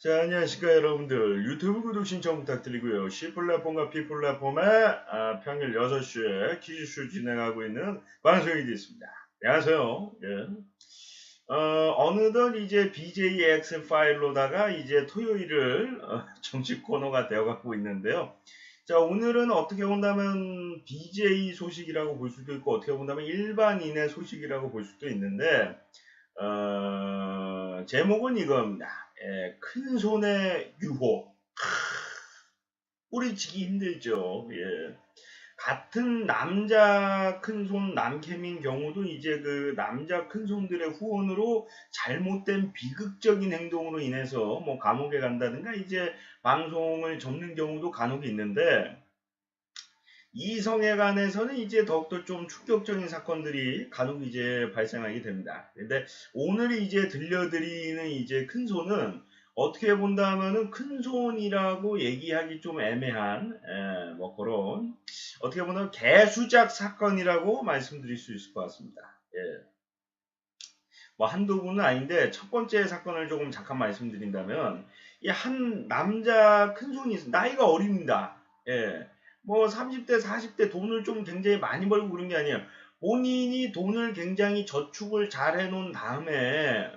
자, 안녕하십니까 여러분들. 유튜브 구독 신청 부탁드리고요. C 플랫폼과 P 플랫폼에 평일 6시에 퀴즈쇼 진행하고 있는 방송이 되겠습니다. 안녕하세요. 예. 어느덧 이제 BJX 파일로다가 이제 토요일을 정식 코너가 되어가고 있는데요. 자, 오늘은 어떻게 본다면 BJ 소식이라고 볼 수도 있고 어떻게 본다면 일반인의 소식이라고 볼 수도 있는데 제목은 이겁니다. 큰 손의 유혹. 뿌리치기 힘들죠. 예. 같은 남자 큰손 남캠인 경우도 이제 그 남자 큰손들의 후원으로 잘못된 비극적인 행동으로 인해서 뭐 감옥에 간다든가 이제 방송을 접는 경우도 간혹 있는데 이성에 관해서는 이제 더욱더 좀 충격적인 사건들이 간혹 이제 발생하게 됩니다. 근데 오늘 이제 들려드리는 이제 큰손은 어떻게 본다면은 큰손이라고 얘기하기 좀 애매한 뭐 그런 어떻게 보면 개수작 사건이라고 말씀드릴 수 있을 것 같습니다. 예. 뭐 한두 분은 아닌데 첫 번째 사건을 조금 잠깐 말씀드린다면 이 한 남자 큰손이 나이가 어립니다. 예. 뭐 30대 40대 돈을 좀 굉장히 많이 벌고 그런 게 아니에요. 본인이 돈을 굉장히 저축을 잘 해놓은 다음에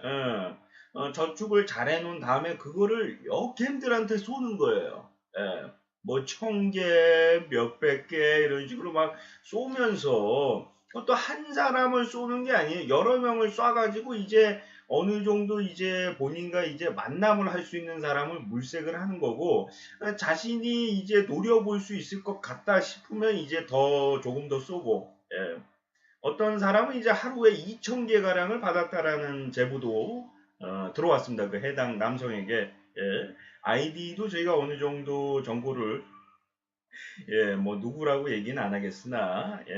저축을 잘 해놓은 다음에 그거를 여캠들한테 쏘는 거예요. 예. 뭐 1000개, 몇백 개 이런 식으로 막 쏘면서 그것도 한 사람을 쏘는 게 아니에요. 여러 명을 쏴가지고 이제 어느 정도 이제 본인과 이제 만남을 할 수 있는 사람을 물색을 하는 거고 자신이 이제 노려볼 수 있을 것 같다 싶으면 이제 조금 더 쏘고 예. 어떤 사람은 이제 하루에 2000개 가량을 받았다라는 제보도 들어왔습니다. 그 해당 남성에게 예. 아이디도 저희가 어느 정도 정보를 예, 뭐 누구라고 얘기는 안 하겠으나 예,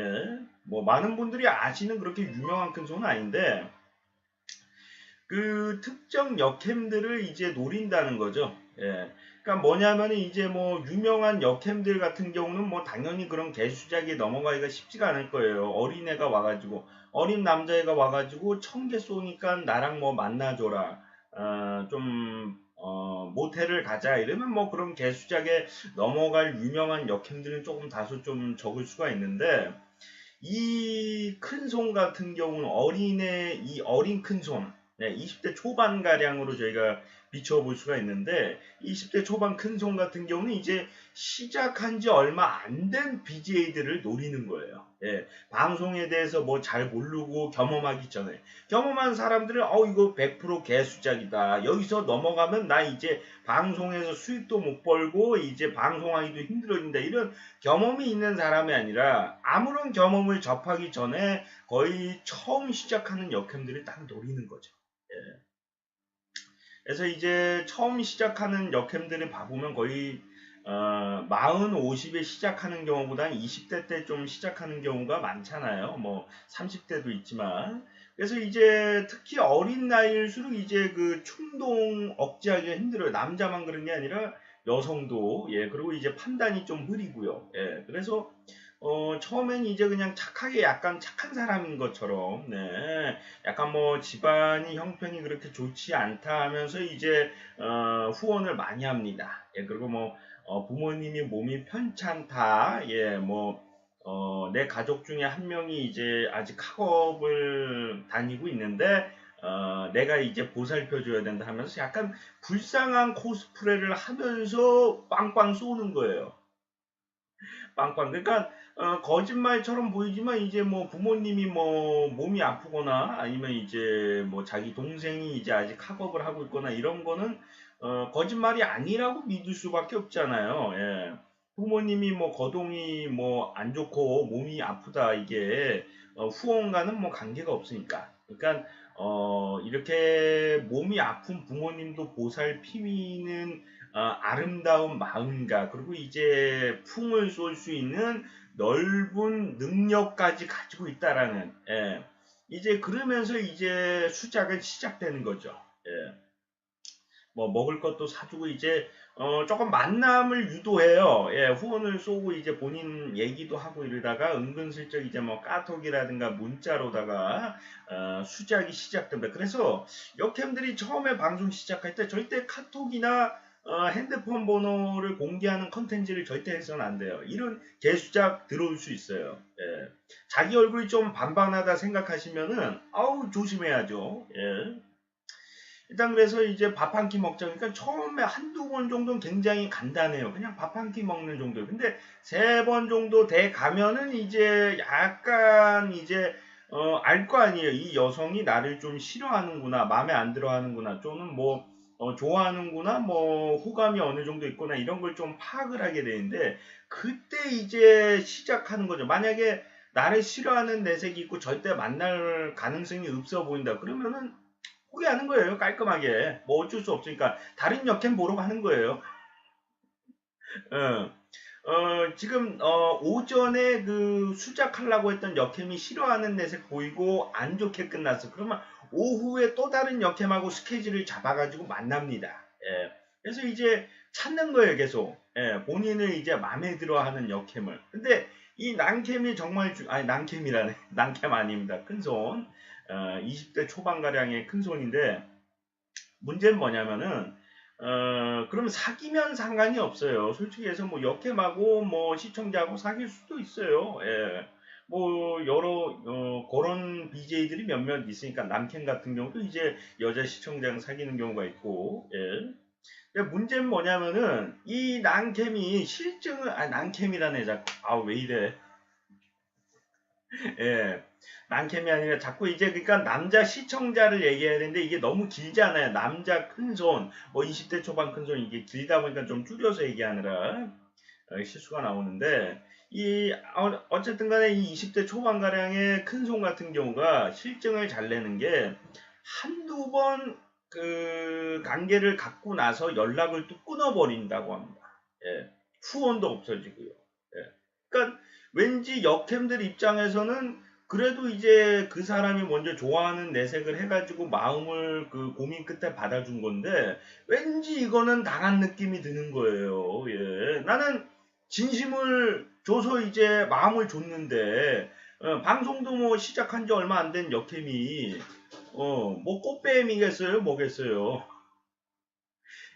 뭐 많은 분들이 아시는 그렇게 유명한 큰손은 아닌데 그 특정 역캠들을 이제 노린다는 거죠. 예. 그러니까 뭐냐면은 이제 뭐 유명한 역캠들 같은 경우는 뭐 당연히 그런 개수작에 넘어가기가 쉽지가 않을 거예요. 어린애가 와가지고 어린 남자애가 와가지고 1000개 쏘니까 나랑 뭐 만나줘라. 모텔을 가자 이러면 뭐 그런 개수작에 넘어갈 유명한 역캠들은 조금 다소 좀 적을 수가 있는데 이 큰손 같은 경우는 이 어린 큰손, 20대 초반가량으로 저희가 비춰볼 수가 있는데, 20대 초반 큰손 같은 경우는 이제 시작한 지 얼마 안 된 BJ들을 노리는 거예요. 예, 방송에 대해서 뭐 잘 모르고 경험하기 전에. 경험한 사람들은, 이거 100% 개수작이다. 여기서 넘어가면 나 이제 방송에서 수익도 못 벌고, 이제 방송하기도 힘들어진다. 이런 경험이 있는 사람이 아니라 아무런 경험을 접하기 전에 거의 처음 시작하는 역행들을 딱 노리는 거죠. 예. 그래서 이제 처음 시작하는 역행들을 봐보면 거의 40, 50에 시작하는 경우보다는 20대 때 좀 시작하는 경우가 많잖아요. 뭐 30대도 있지만. 그래서 이제 특히 어린 나이일수록 이제 그 충동 억제하기가 힘들어요. 남자만 그런 게 아니라 여성도 예 그리고 이제 판단이 좀 흐리고요. 예 그래서 처음엔 이제 그냥 착하게 약간 착한 사람인 것처럼 네 약간 뭐 집안이 형편이 그렇게 좋지 않다 하면서 이제 후원을 많이 합니다. 예 그리고 뭐 부모님이 몸이 편찮다. 예, 뭐, 내 가족 중에 한 명이 이제 아직 학업을 다니고 있는데, 내가 이제 보살펴줘야 된다 하면서 약간 불쌍한 코스프레를 하면서 빵빵 쏘는 거예요. 빵빵. 그러니까, 거짓말처럼 보이지만 이제 뭐 부모님이 뭐 몸이 아프거나 아니면 이제 뭐 자기 동생이 이제 아직 학업을 하고 있거나 이런 거는 거짓말이 아니라고 믿을 수밖에 없잖아요. 예. 부모님이 뭐 거동이 뭐 안 좋고 몸이 아프다 이게 후원과는 뭐 관계가 없으니까. 그러니까 이렇게 몸이 아픈 부모님도 보살피는 아름다운 마음과 그리고 이제 풍을 쏠 수 있는 넓은 능력까지 가지고 있다라는 예. 이제 그러면서 이제 수작은 시작되는 거죠. 예. 뭐 먹을 것도 사주고 이제 조금 만남을 유도해요. 예, 후원을 쏘고 이제 본인 얘기도 하고 이러다가 은근슬쩍 이제 뭐 카톡이라든가 문자로다가 수작이 시작됩니다. 그래서 역캠들이 처음에 방송 시작할 때 절대 카톡이나 핸드폰 번호를 공개하는 컨텐츠를 절대 해서는 안 돼요. 이런 개수작 들어올 수 있어요. 예. 자기 얼굴이 좀 반반하다 생각하시면은 아우 조심해야죠. 예. 일단 그래서 이제 밥 한 끼 먹자. 그러니까 처음에 한두 번 정도는 굉장히 간단해요. 그냥 밥 한 끼 먹는 정도. 근데 세 번 정도 돼 가면은 이제 약간 이제 알 거 아니에요. 이 여성이 나를 좀 싫어하는구나, 마음에 안 들어 하는구나, 또는 뭐 좋아하는구나, 뭐 호감이 어느 정도 있구나 이런 걸 좀 파악을 하게 되는데 그때 이제 시작하는 거죠. 만약에 나를 싫어하는 내색이 있고 절대 만날 가능성이 없어 보인다. 그러면은 포기하는 거예요. 깔끔하게. 뭐 어쩔 수 없으니까 다른 역캠 보러 가는 거예요. 어, 지금 오전에 그 수작하려고 했던 역캠이 싫어하는 내색 보이고 안 좋게 끝났어. 그러면 오후에 또 다른 역캠하고 스케줄을 잡아가지고 만납니다. 예. 그래서 이제 찾는 거예요, 계속. 예, 본인을 이제 마음에 들어하는 역캠을. 근데 이 난캠이 정말 아니 난캠이라네. 난캠 아닙니다. 큰손. 20대 초반가량의 큰손인데 문제는 뭐냐면은 그럼 사귀면 상관이 없어요. 솔직히 해서 뭐 역캠하고 뭐 시청자하고 사귈 수도 있어요. 예. 뭐 여러 그런 BJ들이 몇몇 있으니까 남캠 같은 경우도 이제 여자 시청자랑 사귀는 경우가 있고 예. 근데 문제는 뭐냐면은 이 난캠이 실증을 난캠이라네 자꾸 왜 이래 예. 난캠이 아니라 자꾸 이제 그러니까 남자 시청자를 얘기해야 되는데 이게 너무 길잖아요. 남자 큰손, 뭐 20대 초반 큰손 이게 길다 보니까 좀 줄여서 얘기하느라 실수가 나오는데 이 어쨌든 간에 이 20대 초반가량의 큰손 같은 경우가 실증을 잘 내는 게 한두 번 그 관계를 갖고 나서 연락을 또 끊어버린다고 합니다. 예. 후원도 없어지고요. 예. 그러니까 왠지 역캠들 입장에서는 그래도 이제 그 사람이 먼저 좋아하는 내색을 해가지고 마음을 그 고민 끝에 받아준 건데 왠지 이거는 당한 느낌이 드는 거예요. 예. 나는 진심을 줘서 이제 마음을 줬는데 방송도 뭐 시작한 지 얼마 안 된 역캠이 뭐 꽃뱀이겠어요? 뭐겠어요?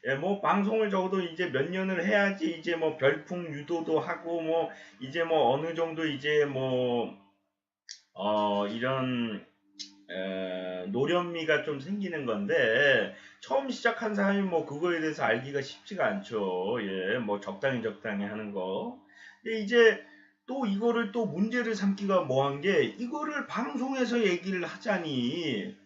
예, 뭐 방송을 적어도 이제 몇 년을 해야지 이제 뭐 별풍 유도도 하고 뭐 이제 뭐 어느 정도 이제 뭐 이런 노련미가 좀 생기는 건데 처음 시작한 사람이 뭐 그거에 대해서 알기가 쉽지가 않죠. 예, 뭐 적당히 적당히 하는 거. 근데 이제 또 이거를 또 문제를 삼기가 뭐한 게 이거를 방송에서 얘기를 하자니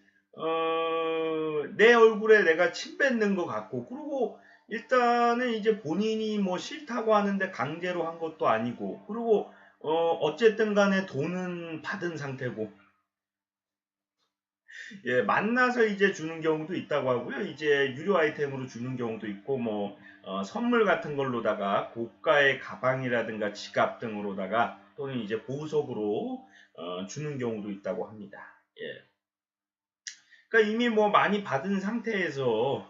내 얼굴에 내가 침 뱉는 것 같고 그리고 일단은 이제 본인이 뭐 싫다고 하는데 강제로 한 것도 아니고 그리고 어쨌든 간에 돈은 받은 상태고 예, 만나서 이제 주는 경우도 있다고 하고요. 이제 유료 아이템으로 주는 경우도 있고, 뭐, 선물 같은 걸로다가 고가의 가방이라든가 지갑 등으로다가 또는 이제 보석으로 주는 경우도 있다고 합니다. 예. 그러니까 이미 뭐 많이 받은 상태에서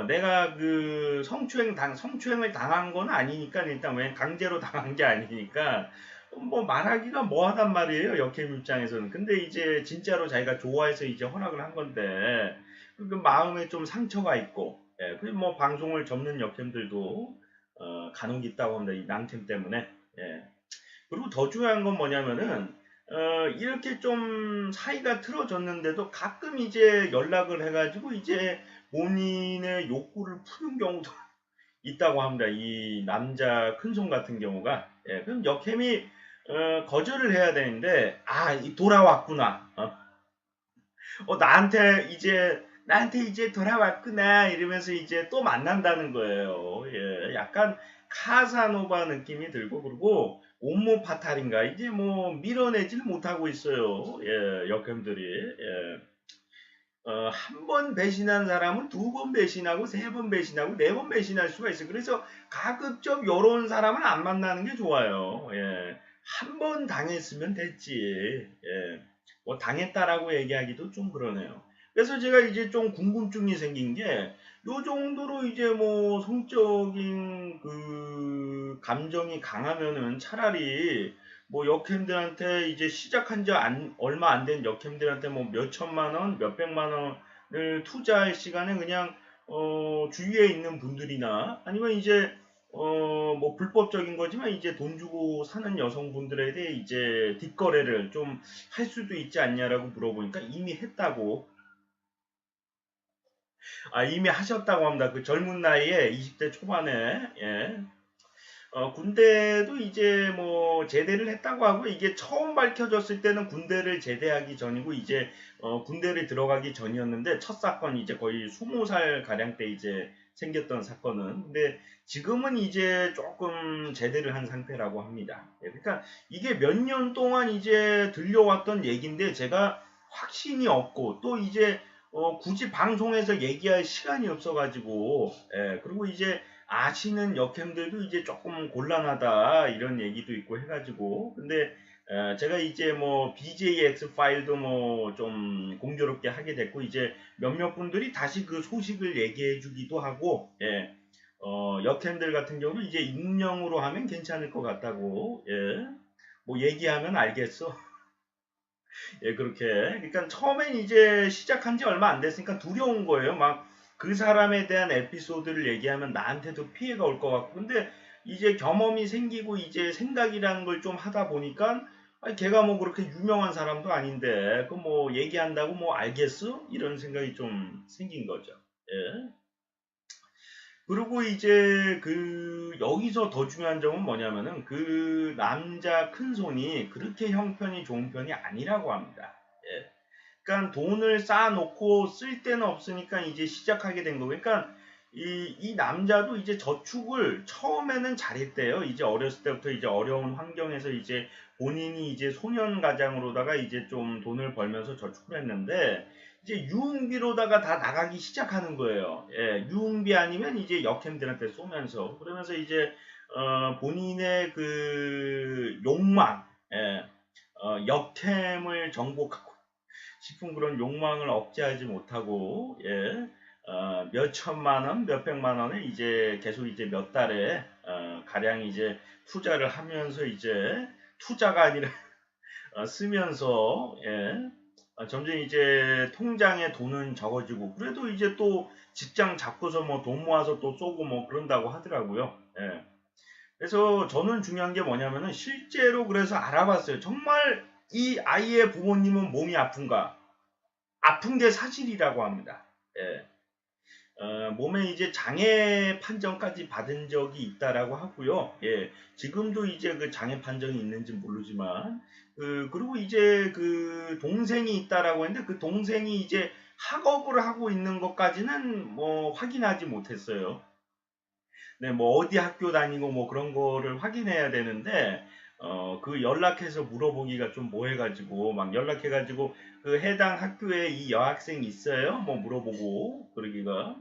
내가 그 성추행을 당한 건 아니니까 일단 왜 강제로 당한 게 아니니까 뭐 말하기가 뭐하단 말이에요 역캠 입장에서는. 근데 이제 진짜로 자기가 좋아해서 이제 허락을 한 건데 그 마음에 좀 상처가 있고 예, 그리고 뭐 방송을 접는 역캠들도 간혹 있다고 합니다 이 낭템 때문에. 예. 그리고 더 중요한 건 뭐냐면은 이렇게 좀 사이가 틀어졌는데도 가끔 이제 연락을 해가지고 이제 본인의 욕구를 푸는 경우도 있다고 합니다. 이 남자 큰손 같은 경우가. 예, 그럼 역캠이 거절을 해야 되는데 돌아왔구나. 나한테 이제 돌아왔구나 이러면서 이제 또 만난다는 거예요. 예, 약간 카사노바 느낌이 들고 그리고 옴모 파탈인가 이제 뭐 밀어내질 못하고 있어요. 예, 역캠들이. 예. 한 번 배신한 사람은 두 번 배신하고 세 번 배신하고 네 번 배신할 수가 있어요. 그래서 가급적 요런 사람은 안 만나는 게 좋아요. 예. 한 번 당했으면 됐지. 예. 뭐 당했다라고 얘기하기도 좀 그러네요. 그래서 제가 이제 좀 궁금증이 생긴 게 요 정도로 이제 뭐 성적인 그 감정이 강하면은 차라리 뭐 역캠들한테 이제 시작한 지 얼마 안 된 역캠들한테 뭐 몇 천만 원, 몇 백만 원을 투자할 시간에 그냥 주위에 있는 분들이나 아니면 이제 뭐 불법적인 거지만 이제 돈 주고 사는 여성분들에 대해 이제 뒷거래를 좀 할 수도 있지 않냐라고 물어보니까 이미 했다고. 아, 이미 하셨다고 합니다. 그 젊은 나이에 20대 초반에. 예. 군대도 이제 뭐 제대를 했다고 하고 이게 처음 밝혀졌을 때는 군대를 제대하기 전이고 이제 군대를 들어가기 전이었는데 첫 사건이 이제 거의 20살 가량 때 이제 생겼던 사건은 근데 지금은 이제 조금 제대를 한 상태라고 합니다. 예, 그러니까 이게 몇 년 동안 이제 들려왔던 얘기인데 제가 확신이 없고 또 이제 굳이 방송에서 얘기할 시간이 없어가지고 그리고 이제 아시는 역행들도 이제 조금 곤란하다 이런 얘기도 있고 해가지고 근데 제가 이제 뭐 BJX 파일도 뭐 좀 공교롭게 하게 됐고 이제 몇몇 분들이 다시 그 소식을 얘기해 주기도 하고 역행들 같은 경우는 이제 익명으로 하면 괜찮을 것 같다고 뭐 얘기하면 알겠어. 예, 그렇게. 그러니까 처음엔 이제 시작한 지 얼마 안 됐으니까 두려운 거예요. 막 그 사람에 대한 에피소드를 얘기하면 나한테도 피해가 올 것 같고. 근데 이제 경험이 생기고 이제 생각이라는 걸 좀 하다 보니까 아니, 걔가 뭐 그렇게 유명한 사람도 아닌데 그 뭐 얘기한다고 뭐 알겠어? 이런 생각이 좀 생긴 거죠. 예. 그리고 이제 그 여기서 더 중요한 점은 뭐냐면은 그 남자 큰 손이 그렇게 형편이 좋은 편이 아니라고 합니다. 예. 그러니까 돈을 쌓아놓고 쓸 데는 없으니까 이제 시작하게 된 거고. 그러니까 이 남자도 이제 저축을 처음에는 잘했대요. 이제 어렸을 때부터 이제 어려운 환경에서 이제 본인이 이제 소년 가장으로다가 이제 좀 돈을 벌면서 저축을 했는데 이제 유흥비로다가 다 나가기 시작하는 거예요. 예, 유흥비 아니면 이제 역행들한테 쏘면서 그러면서 이제 본인의 그 욕망, 역행을 정복하고 싶은 그런 욕망을 억제하지 못하고 몇 천만 원, 몇 백만 원을 이제 계속 이제 몇 달에 가량 이제 투자를 하면서 이제 투자가 아니라 쓰면서 점점 이제 통장에 돈은 적어지고 그래도 이제 또 직장 잡고서 뭐 돈 모아서 또 쏘고 뭐 그런다고 하더라고요. 예. 그래서 저는 중요한 게 뭐냐면은 실제로 그래서 알아봤어요. 정말 이 아이의 부모님은 몸이 아픈가? 아픈 게 사실이라고 합니다. 예. 몸에 이제 장애 판정까지 받은 적이 있다라고 하고요. 예, 지금도 이제 그 장애 판정이 있는지 모르지만, 그리고 이제 그 동생이 있다라고 했는데 그 동생이 이제 학업을 하고 있는 것까지는 뭐 확인하지 못했어요. 네, 뭐 어디 학교 다니고 뭐 그런 거를 확인해야 되는데, 그 연락해서 물어보기가 좀 뭐해가지고, 막 연락해가지고, 그 해당 학교에 이 여학생 있어요? 뭐 물어보고, 그러기가.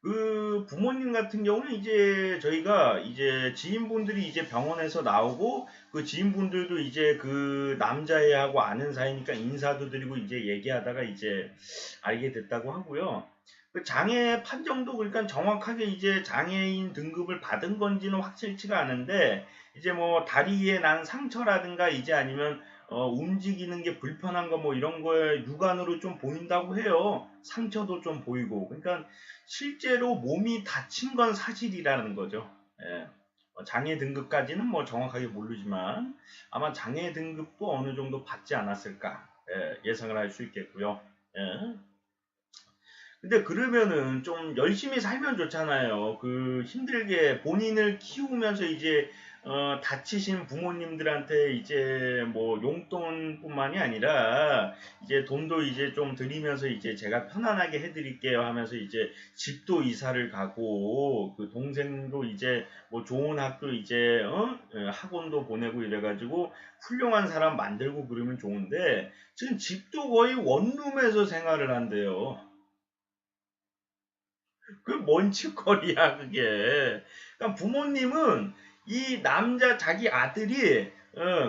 그 부모님 같은 경우는 이제 저희가 이제 지인분들이 이제 병원에서 나오고 그 지인분들도 이제 그 남자애하고 아는 사이니까 인사도 드리고 이제 얘기하다가 이제 알게 됐다고 하고요. 그 장애 판정도 그러니까 정확하게 이제 장애인 등급을 받은 건지는 확실치가 않은데 이제 뭐 다리에 난 상처라든가 이제 아니면 움직이는 게 불편한 거 뭐 이런 거에 육안으로 좀 보인다고 해요. 상처도 좀 보이고. 그러니까 실제로 몸이 다친 건 사실이라는 거죠. 예. 장애 등급까지는 뭐 정확하게 모르지만 아마 장애 등급도 어느 정도 받지 않았을까 예상을 할 수 있겠고요. 예. 근데 그러면은 좀 열심히 살면 좋잖아요. 그 힘들게 본인을 키우면서 이제 다치신 부모님들한테 이제 뭐 용돈뿐만이 아니라 이제 돈도 이제 좀 드리면서 이제 제가 편안하게 해드릴게요 하면서 이제 집도 이사를 가고 그 동생도 이제 뭐 좋은 학교 이제 학원도 보내고 이래가지고 훌륭한 사람 만들고 그러면 좋은데 지금 집도 거의 원룸에서 생활을 한대요. 그 뭔 짓거리야 그게. 그러니까 부모님은 이 남자 자기 아들이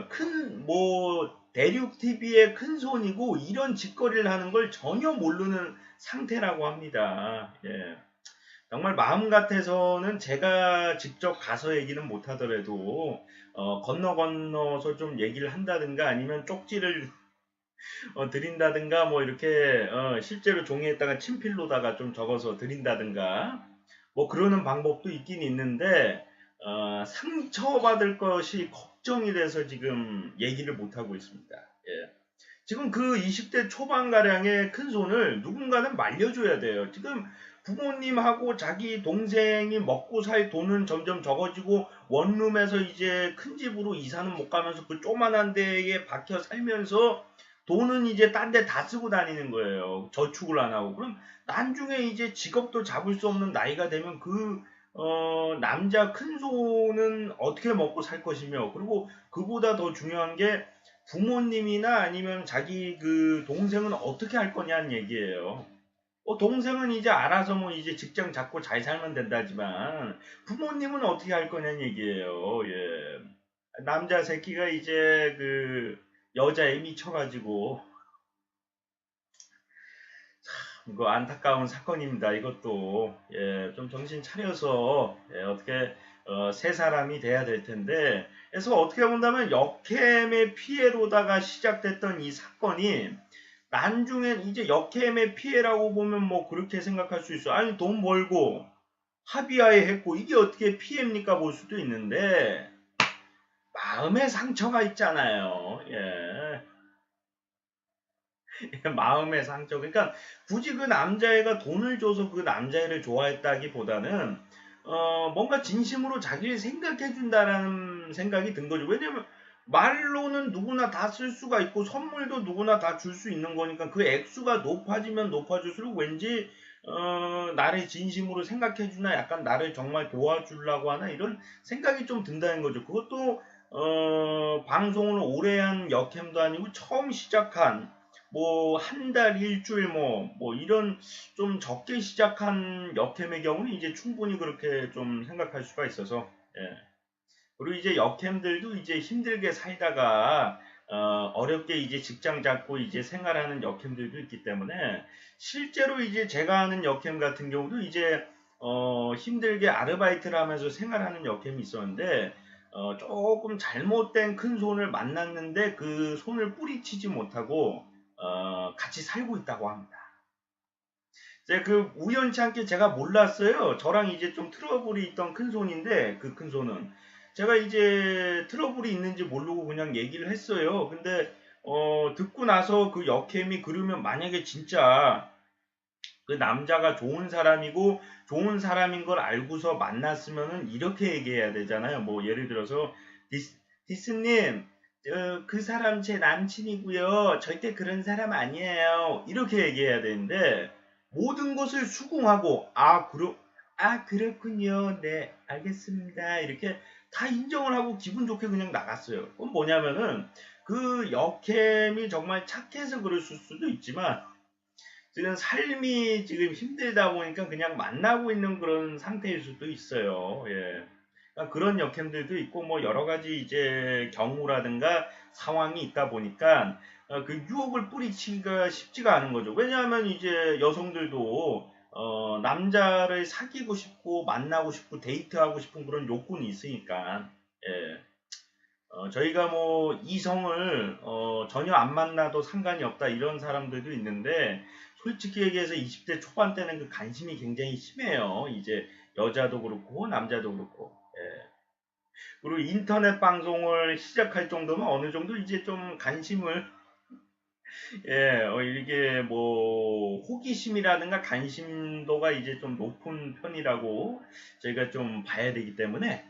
큰 뭐 대륙 TV의 큰 손이고 이런 짓거리를 하는 걸 전혀 모르는 상태라고 합니다. 예. 정말 마음 같아서는 제가 직접 가서 얘기는 못하더라도 건너서 좀 얘기를 한다든가 아니면 쪽지를 드린다든가 뭐 이렇게 실제로 종이에다가 친필로다가 좀 적어서 드린다든가 뭐 그러는 방법도 있긴 있는데 상처받을 것이 걱정이 돼서 지금 얘기를 못하고 있습니다. 예. 지금 그 20대 초반가량의 큰 손을 누군가는 말려줘야 돼요. 지금 부모님하고 자기 동생이 먹고 살 돈은 점점 적어지고 원룸에서 이제 큰 집으로 이사는 못 가면서 그 조만한 데에 박혀 살면서 돈은 이제 딴 데 다 쓰고 다니는 거예요. 저축을 안 하고. 그럼 나중에 이제 직업도 잡을 수 없는 나이가 되면 그 남자 큰 손은 어떻게 먹고 살 것이며 그리고 그보다 더 중요한 게 부모님이나 아니면 자기 그 동생은 어떻게 할 거냐는 얘기예요. 동생은 이제 알아서 뭐 이제 직장 잡고 잘 살면 된다지만 부모님은 어떻게 할 거냐는 얘기예요. 예. 남자 새끼가 이제 그 여자에 미쳐가지고 그 안타까운 사건입니다. 이것도 예, 좀 정신 차려서 어떻게 새 사람이 돼야 될 텐데 그래서 어떻게 본다면 역캠의 피해로다가 시작됐던 이 사건이 나중엔 이제 역캠의 피해라고 보면 뭐 그렇게 생각할 수 있어. 아니 돈 벌고 합의하에 했고 이게 어떻게 피해입니까 볼 수도 있는데 마음에 상처가 있잖아요. 예. 마음의 상처. 그러니까 굳이 그 남자애가 돈을 줘서 그 남자애를 좋아했다기보다는 뭔가 진심으로 자기를 생각해 준다라는 생각이 든 거죠. 왜냐면 말로는 누구나 다 쓸 수가 있고 선물도 누구나 다 줄 수 있는 거니까 그 액수가 높아지면 높아질수록 왠지 나를 진심으로 생각해 주나 약간 나를 정말 도와주려고 하나 이런 생각이 좀 든다는 거죠. 그것도 방송을 오래 한 역캠도 아니고 처음 시작한 뭐 한 달, 일주일 뭐 이런 좀 적게 시작한 역캠의 경우는 이제 충분히 그렇게 좀 생각할 수가 있어서 예. 그리고 이제 역캠들도 이제 힘들게 살다가 어렵게 이제 직장 잡고 이제 생활하는 역캠들도 있기 때문에 실제로 이제 제가 아는 역캠 같은 경우도 이제 힘들게 아르바이트를 하면서 생활하는 역캠이 있었는데 조금 잘못된 큰 손을 만났는데 그 손을 뿌리치지 못하고 같이 살고 있다고 합니다. 이제 그 우연치 않게 제가 몰랐어요. 저랑 이제 좀 트러블이 있던 큰 손인데 그 큰 손은 제가 이제 트러블이 있는지 모르고 그냥 얘기를 했어요. 근데 듣고 나서 그 역캠이 그러면 만약에 진짜 그 남자가 좋은 사람이고 좋은 사람인 걸 알고서 만났으면은 이렇게 얘기해야 되잖아요. 뭐 예를 들어서 디스님 그 사람 제 남친이고요. 절대 그런 사람 아니에요. 이렇게 얘기해야 되는데 모든 것을 수긍하고 그렇군요. 네 알겠습니다. 이렇게 다 인정을 하고 기분 좋게 그냥 나갔어요. 그건 뭐냐면은 그 역캠이 정말 착해서 그럴 수도 있지만 지금 삶이 지금 힘들다 보니까 그냥 만나고 있는 그런 상태일 수도 있어요. 예. 그러니까 그런 역행들도 있고 뭐 여러 가지 이제 경우라든가 상황이 있다 보니까 그 유혹을 뿌리치기가 쉽지가 않은 거죠. 왜냐하면 이제 여성들도 남자를 사귀고 싶고 만나고 싶고 데이트하고 싶은 그런 욕구는 있으니까 예. 저희가 뭐 이성을 전혀 안 만나도 상관이 없다 이런 사람들도 있는데 솔직히 얘기해서 20대 초반 때는 그 관심이 굉장히 심해요. 이제 여자도 그렇고 남자도 그렇고. 예. 그리고 인터넷 방송을 시작할 정도면 어느 정도 이제 좀 관심을 예, 이게 뭐 호기심이라든가 관심도가 이제 좀 높은 편이라고 저희가 좀 봐야 되기 때문에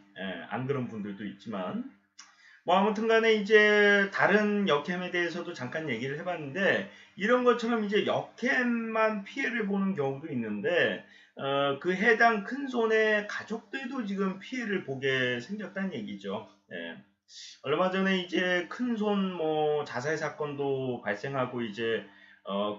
안 그런 분들도 있지만 뭐 아무튼 간에 이제 다른 역캠에 대해서도 잠깐 얘기를 해봤는데 이런 것처럼 이제 역캠만 피해를 보는 경우도 있는데 그 해당 큰손의 가족들도 지금 피해를 보게 생겼다는 얘기죠. 예. 얼마 전에 이제 큰손 뭐 자살 사건도 발생하고 이제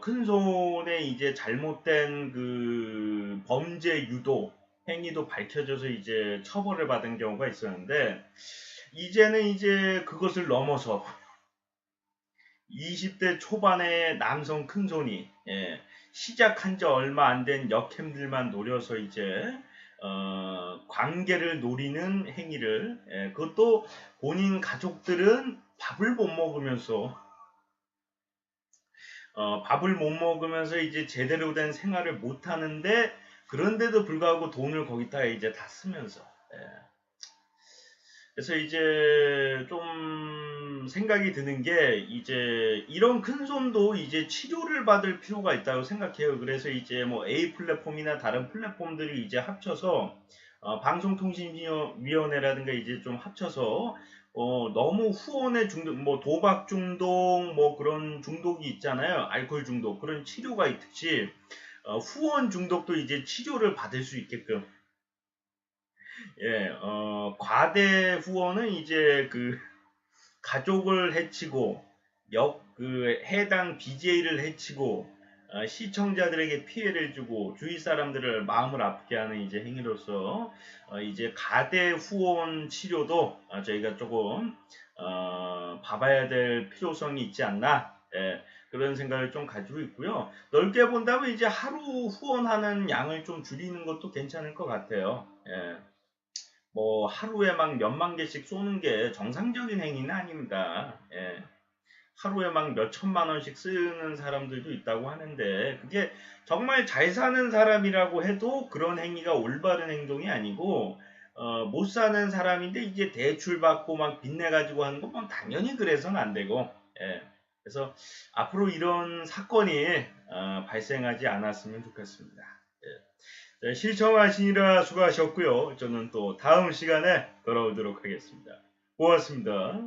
큰손의 이제 잘못된 그 범죄 유도 행위도 밝혀져서 이제 처벌을 받은 경우가 있었는데 이제는 이제 그것을 넘어서 20대 초반의 남성 큰손이 예, 시작한 지 얼마 안 된 역행들만 노려서 이제 관계를 노리는 행위를, 그것도 본인 가족들은 밥을 못 먹으면서 이제 제대로 된 생활을 못 하는데, 그런데도 불구하고 돈을 거기다 이제 다 쓰면서, 그래서 이제 좀 생각이 드는 게, 이제 이런 큰 손도 이제 치료를 받을 필요가 있다고 생각해요. 그래서 이제 뭐 A 플랫폼이나 다른 플랫폼들이 이제 합쳐서 방송통신위원회라든가 이제 좀 합쳐서 너무 후원의 중독, 뭐 도박 중독, 뭐 그런 중독이 있잖아요. 알코올 중독, 그런 치료가 있듯이 후원 중독도 이제 치료를 받을 수 있게끔, 과대 후원은 이제 그 가족을 해치고 해당 BJ를 해치고 시청자들에게 피해를 주고 주위 사람들을 마음을 아프게 하는 이제 행위로서 이제 가대 후원 치료도 저희가 조금 봐봐야 될 필요성이 있지 않나, 그런 생각을 좀 가지고 있고요. 넓게 본다면 이제 하루 후원하는 양을 좀 줄이는 것도 괜찮을 것 같아요. 뭐 하루에 막 몇만 개씩 쏘는 게 정상적인 행위는 아닙니다. 하루에 막 몇천만 원씩 쓰는 사람들도 있다고 하는데, 그게 정말 잘 사는 사람이라고 해도 그런 행위가 올바른 행동이 아니고, 못 사는 사람인데 이제 대출 받고 막 빚내 가지고 하는 건 당연히 그래서는 안 되고, 그래서 앞으로 이런 사건이 발생하지 않았으면 좋겠습니다. 네, 시청하시느라 수고하셨고요. 저는 또 다음 시간에 돌아오도록 하겠습니다. 고맙습니다.